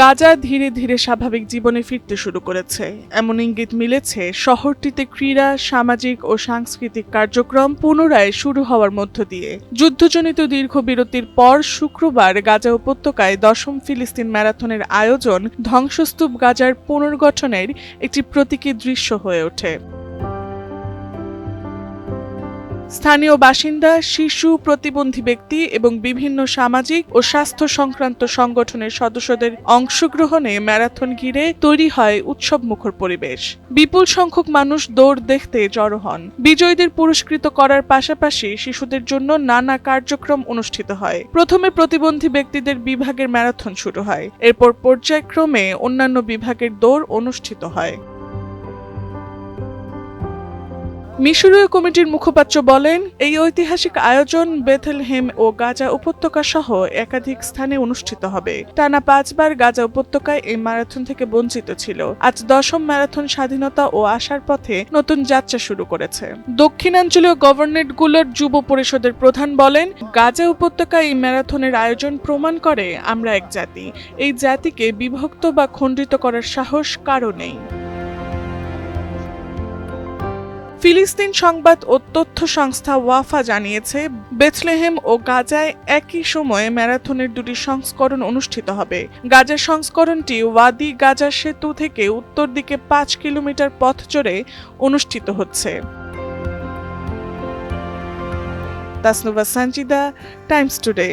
গাজা ধীরে ধীরে স্বাভাবিক জীবনে ফিরতে শুরু করেছে, এমন ইঙ্গিত মিলেছে শহরটিতে ক্রীড়া, সামাজিক ও সাংস্কৃতিক কার্যক্রম পুনরায় শুরু হওয়ার মধ্য দিয়ে। যুদ্ধজনিত দীর্ঘ বিরতির পর শুক্রবার গাজা উপত্যকায় ১০ম ফিলিস্তিন ম্যারাথনের আয়োজন ধ্বংসস্তূপ গাজার পুনর্গঠনের একটি প্রতীকী দৃশ্য হয়ে ওঠে। স্থানীয় বাসিন্দা, শিশু, প্রতিবন্ধী ব্যক্তি এবং বিভিন্ন সামাজিক ও স্বাস্থ্য সংক্রান্ত সংগঠনের সদস্যদের অংশগ্রহণে ম্যারাথন ঘিরে তৈরি হয় উৎসবমুখর পরিবেশ। বিপুল সংখ্যক মানুষ দৌড় দেখতে জড়ো হন। বিজয়ীদের পুরস্কৃত করার পাশাপাশি শিশুদের জন্য নানা কার্যক্রম অনুষ্ঠিত হয়। প্রথমে প্রতিবন্ধী ব্যক্তিদের বিভাগের ম্যারাথন শুরু হয়, এরপর পর্যায়ক্রমে অন্যান্য বিভাগের দৌড় অনুষ্ঠিত হয়। মিশরীয় কমিটির মুখপাত্র বলেন, এই ঐতিহাসিক আয়োজন বেথলেহেম ও গাজা উপত্যকা সহ একাধিক স্থানে অনুষ্ঠিত হবে। টানা 5 বার গাজা উপত্যকায় এই ম্যারাথন থেকে বঞ্চিত ছিল। আজ 10ম ম্যারাথন স্বাধীনতা ও আশার পথে নতুন যাত্রা শুরু করেছে। দক্ষিণাঞ্চলীয় গভর্নরেটগুলোর যুব পরিষদের প্রধান বলেন, গাজা উপত্যকায় এই ম্যারাথনের আয়োজন প্রমাণ করে আমরা এক জাতি। এই জাতিকে বিভক্ত বা খণ্ডিত করার সাহস কারও নেই। ফিলিস্তিন সংবাদ ও তথ্য সংস্থা ওয়াফা জানিয়েছে, বেথলেহেম ও গাজায় একই সময়ে ম্যারাথনের দুটি সংস্করণ অনুষ্ঠিত হবে। গাজার সংস্করণটি ওয়াদি গাজা সেতু থেকে উত্তর দিকে 5 কিলোমিটার পথ জুড়ে অনুষ্ঠিত হচ্ছে। Tasnuva Sanjida, Times today.